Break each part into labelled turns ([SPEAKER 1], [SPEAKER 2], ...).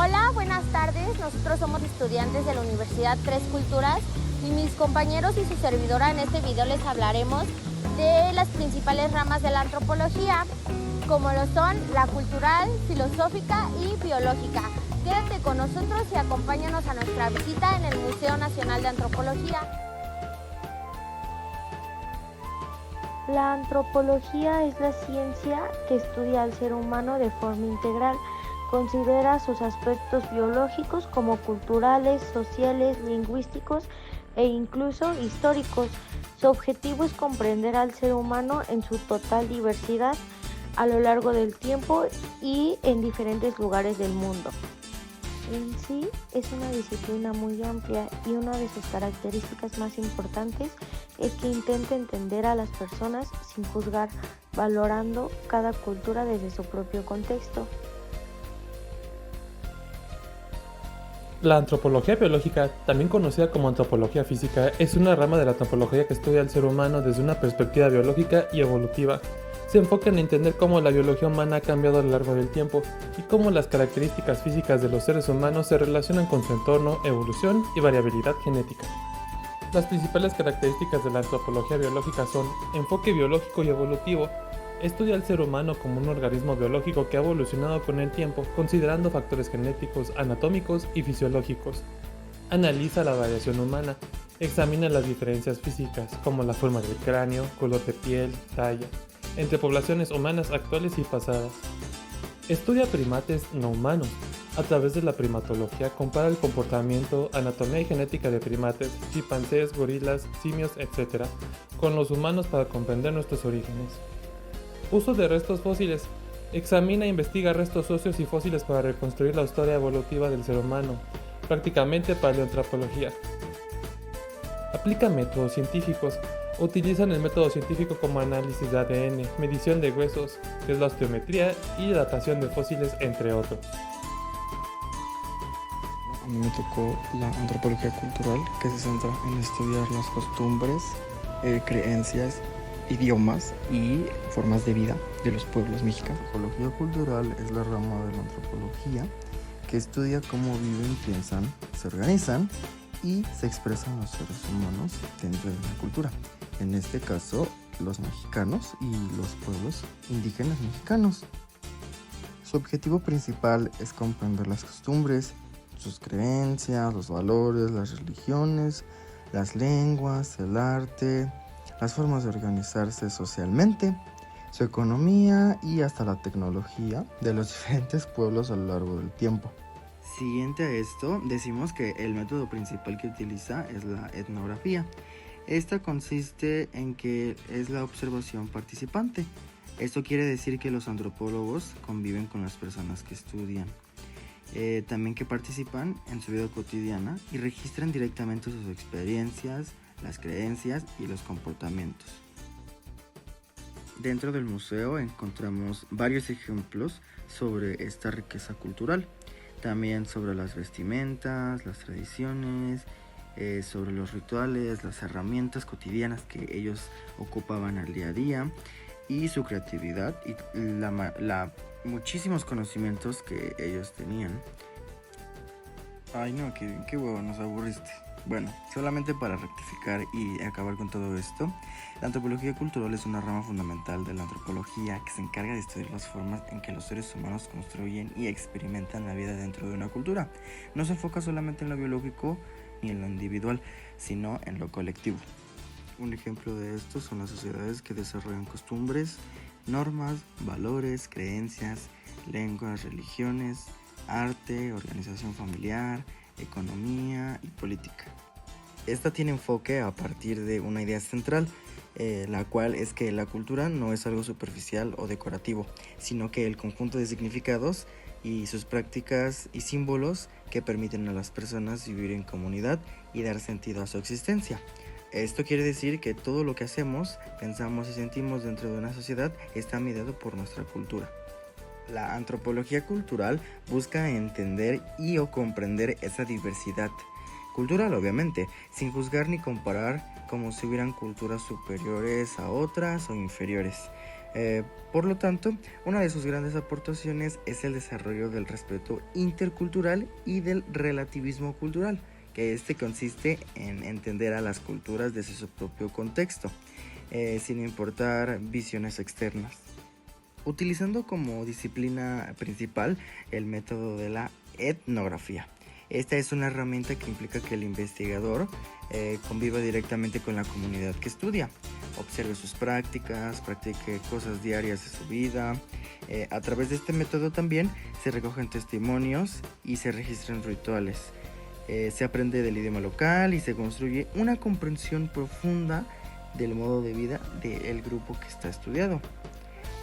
[SPEAKER 1] Hola, buenas tardes. Nosotros somos estudiantes de la Universidad Tres Culturas y mis compañeros y su servidora en este video les hablaremos de las principales ramas de la antropología, como lo son la cultural, filosófica y biológica. Quédate con nosotros y acompáñanos a nuestra visita en el Museo Nacional de Antropología.
[SPEAKER 2] La antropología es la ciencia que estudia al ser humano de forma integral. Considera sus aspectos biológicos como culturales, sociales, lingüísticos e incluso históricos. Su objetivo es comprender al ser humano en su total diversidad a lo largo del tiempo y en diferentes lugares del mundo. En sí es una disciplina muy amplia y una de sus características más importantes es que intenta entender a las personas sin juzgar, valorando cada cultura desde su propio contexto.
[SPEAKER 3] La antropología biológica, también conocida como antropología física, es una rama de la antropología que estudia al ser humano desde una perspectiva biológica y evolutiva. Se enfoca en entender cómo la biología humana ha cambiado a lo largo del tiempo y cómo las características físicas de los seres humanos se relacionan con su entorno, evolución y variabilidad genética. Las principales características de la antropología biológica son enfoque biológico y evolutivo. Estudia al ser humano como un organismo biológico que ha evolucionado con el tiempo, considerando factores genéticos, anatómicos y fisiológicos. Analiza la variación humana. Examina las diferencias físicas, como la forma del cráneo, color de piel, talla, entre poblaciones humanas actuales y pasadas. Estudia primates no humanos. A través de la primatología compara el comportamiento, anatomía y genética de primates, chimpancés, gorilas, simios, etc., con los humanos para comprender nuestros orígenes. Uso de restos fósiles. Examina e investiga restos óseos y fósiles para reconstruir la historia evolutiva del ser humano, prácticamente paleoantropología. Aplica métodos científicos. Utilizan el método científico como análisis de ADN, medición de huesos, que es la osteometría, y datación de fósiles, entre otros.
[SPEAKER 4] A mí me tocó la antropología cultural, que se centra en estudiar las costumbres, creencias, idiomas y formas de vida de los pueblos mexicanos. La antropología cultural es la rama de la antropología que estudia cómo viven, piensan, se organizan y se expresan los seres humanos dentro de una cultura. En este caso, los mexicanos y los pueblos indígenas mexicanos. Su objetivo principal es comprender las costumbres, sus creencias, los valores, las religiones, las lenguas, el arte, las formas de organizarse socialmente, su economía y hasta la tecnología de los diferentes pueblos a lo largo del tiempo. Siguiente a esto, decimos que el método principal que utiliza es la etnografía. Esta consiste en que es la observación participante. Esto quiere decir que los antropólogos conviven con las personas que estudian. También que participan en su vida cotidiana y registran directamente sus experiencias, las creencias y los comportamientos. Dentro del museo encontramos varios ejemplos sobre esta riqueza cultural, también sobre las vestimentas, las tradiciones, sobre los rituales, las herramientas cotidianas que ellos ocupaban al día a día y su creatividad y muchísimos conocimientos que ellos tenían. Ay no, qué huevo, nos aburriste. Bueno, solamente para rectificar y acabar con todo esto, la antropología cultural es una rama fundamental de la antropología que se encarga de estudiar las formas en que los seres humanos construyen y experimentan la vida dentro de una cultura. No se enfoca solamente en lo biológico ni en lo individual, sino en lo colectivo. Un ejemplo de esto son las sociedades que desarrollan costumbres, normas, valores, creencias, lenguas, religiones, arte, organización familiar, economía y política. Esta tiene enfoque a partir de una idea central, la cual es que la cultura no es algo superficial o decorativo, sino que el conjunto de significados y sus prácticas y símbolos que permiten a las personas vivir en comunidad y dar sentido a su existencia. Esto quiere decir que todo lo que hacemos, pensamos y sentimos dentro de una sociedad está mediado por nuestra cultura. La antropología cultural busca entender y o comprender esa diversidad cultural, obviamente, sin juzgar ni comparar como si hubieran culturas superiores a otras o inferiores. Por lo tanto, una de sus grandes aportaciones es el desarrollo del respeto intercultural y del relativismo cultural, que consiste en entender a las culturas desde su propio contexto, sin importar visiones externas. Utilizando como disciplina principal el método de la etnografía. Esta es una herramienta que implica que el investigador conviva directamente con la comunidad que estudia, observe sus prácticas, practique cosas diarias de su vida. A través de este método también se recogen testimonios y se registran rituales. Se aprende del idioma local y se construye una comprensión profunda del modo de vida del grupo que está estudiado.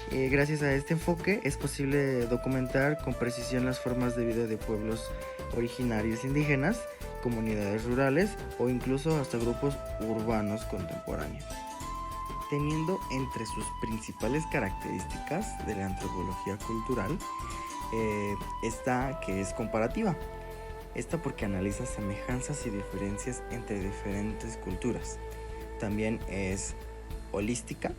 [SPEAKER 4] Gracias a este enfoque es posible documentar con precisión las formas de vida de pueblos originarios indígenas, comunidades rurales o incluso hasta grupos urbanos contemporáneos. Teniendo entre sus principales características de la antropología cultural esta que es comparativa. Esta porque analiza semejanzas y diferencias entre diferentes culturas. También es holística,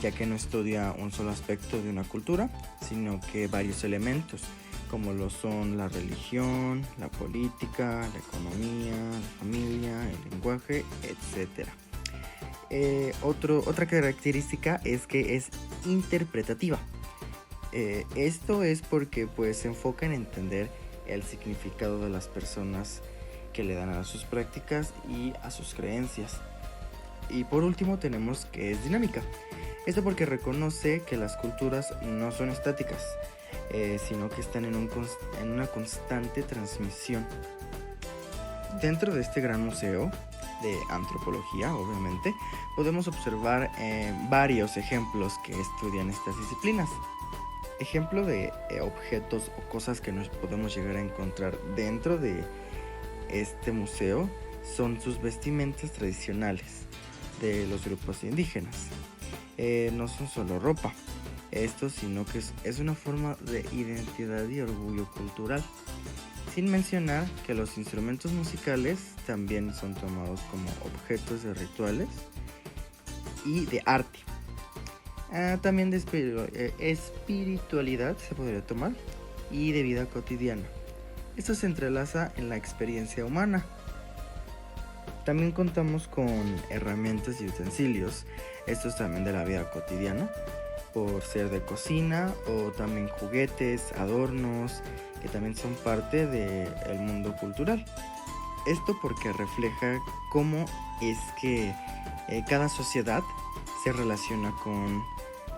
[SPEAKER 4] ya que no estudia un solo aspecto de una cultura, sino que varios elementos, como lo son la religión, la política, la economía, la familia, el lenguaje, etc. Otra característica es que es interpretativa. Esto es porque se enfoca en entender el significado de las personas que le dan a sus prácticas y a sus creencias. Y por último tenemos que es dinámica. Esto porque reconoce que las culturas no son estáticas, sino que están en una constante transmisión. Dentro de este gran museo de antropología, obviamente, podemos observar varios ejemplos que estudian estas disciplinas. Ejemplo de objetos o cosas que nos podemos llegar a encontrar dentro de este museo son sus vestimentas tradicionales de los grupos indígenas. No son solo ropa, sino que es una forma de identidad y orgullo cultural. Sin mencionar que los instrumentos musicales también son tomados como objetos de rituales y de arte. También de espiritualidad se podría tomar y de vida cotidiana. Esto se entrelaza en la experiencia humana. También contamos con herramientas y utensilios, estos también de la vida cotidiana, por ser de cocina o también juguetes, adornos, que también son parte del mundo cultural. Esto porque refleja cómo es que cada sociedad se relaciona con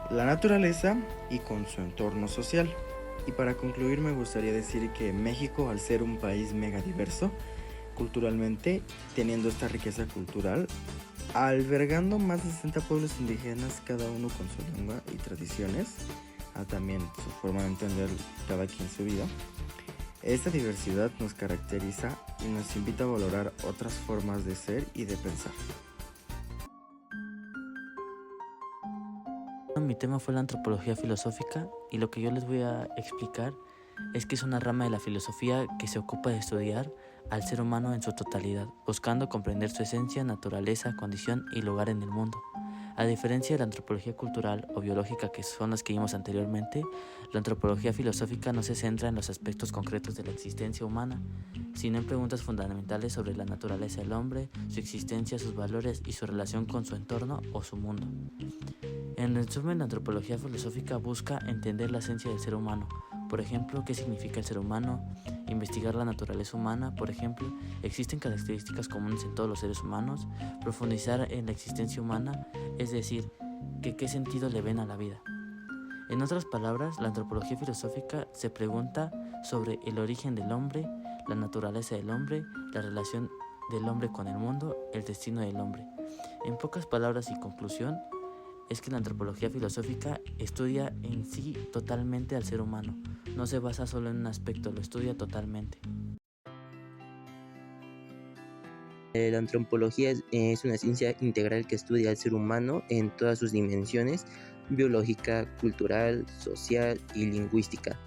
[SPEAKER 4] la naturaleza y con su entorno social. Y para concluir me gustaría decir que México, al ser un país mega diverso culturalmente, teniendo esta riqueza cultural, albergando más de 60 pueblos indígenas, cada uno con su lengua y tradiciones, también su forma de entender cada quien su vida. Esta diversidad nos caracteriza y nos invita a valorar otras formas de ser y de pensar.
[SPEAKER 5] Mi tema fue la antropología filosófica y lo que yo les voy a explicar es que es una rama de la filosofía que se ocupa de estudiar al ser humano en su totalidad, buscando comprender su esencia, naturaleza, condición y lugar en el mundo. A diferencia de la antropología cultural o biológica, que son las que vimos anteriormente, la antropología filosófica no se centra en los aspectos concretos de la existencia humana, sino en preguntas fundamentales sobre la naturaleza del hombre, su existencia, sus valores y su relación con su entorno o su mundo. En resumen, la antropología filosófica busca entender la esencia del ser humano. Por ejemplo, ¿qué significa el ser humano? Investigar la naturaleza humana, por ejemplo, ¿existen características comunes en todos los seres humanos? Profundizar en la existencia humana, es decir, ¿qué sentido le ven a la vida? En otras palabras, la antropología filosófica se pregunta sobre el origen del hombre, la naturaleza del hombre, la relación del hombre con el mundo, el destino del hombre. En pocas palabras y conclusión, es que la antropología filosófica estudia en sí totalmente al ser humano. No se basa solo en un aspecto, lo estudia totalmente.
[SPEAKER 6] La antropología es una ciencia integral que estudia al ser humano en todas sus dimensiones: biológica, cultural, social y lingüística,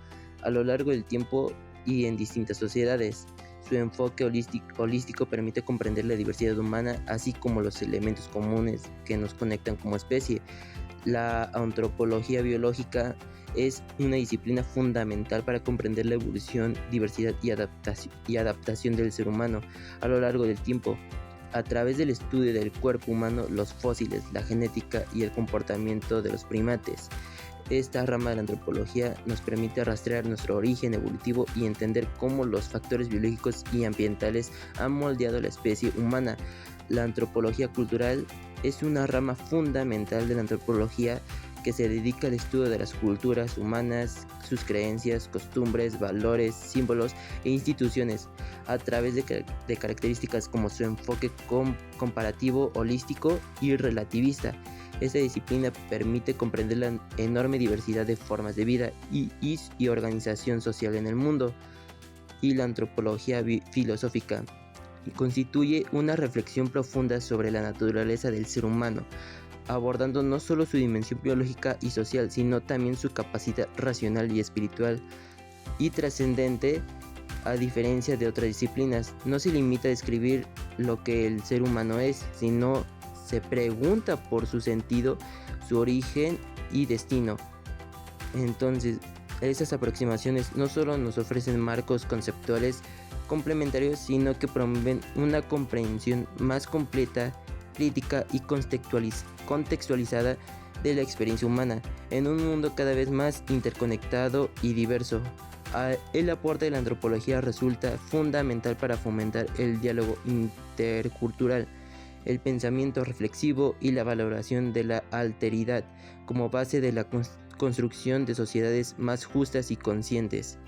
[SPEAKER 6] a lo largo del tiempo y en distintas sociedades. Su enfoque holístico permite comprender la diversidad humana, así como los elementos comunes que nos conectan como especie. La antropología biológica es una disciplina fundamental para comprender la evolución, diversidad y adaptación del ser humano a lo largo del tiempo. A través del estudio del cuerpo humano, los fósiles, la genética y el comportamiento de los primates, esta rama de la antropología nos permite rastrear nuestro origen evolutivo y entender cómo los factores biológicos y ambientales han moldeado la especie humana. La antropología cultural es una rama fundamental de la antropología que se dedica al estudio de las culturas humanas, sus creencias, costumbres, valores, símbolos e instituciones, a través de características como su enfoque comparativo, holístico y relativista. Esta disciplina permite comprender la enorme diversidad de formas de vida y organización social en el mundo. Y la antropología filosófica constituye una reflexión profunda sobre la naturaleza del ser humano, abordando no solo su dimensión biológica y social, sino también su capacidad racional y espiritual y trascendente. A diferencia de otras disciplinas, no se limita a describir lo que el ser humano es, sino se pregunta por su sentido, su origen y destino. Entonces, esas aproximaciones no solo nos ofrecen marcos conceptuales complementarios, sino que promueven una comprensión más completa, crítica y contextualizada de la experiencia humana en un mundo cada vez más interconectado y diverso. El aporte de la antropología resulta fundamental para fomentar el diálogo intercultural, el pensamiento reflexivo y la valoración de la alteridad como base de la construcción de sociedades más justas y conscientes.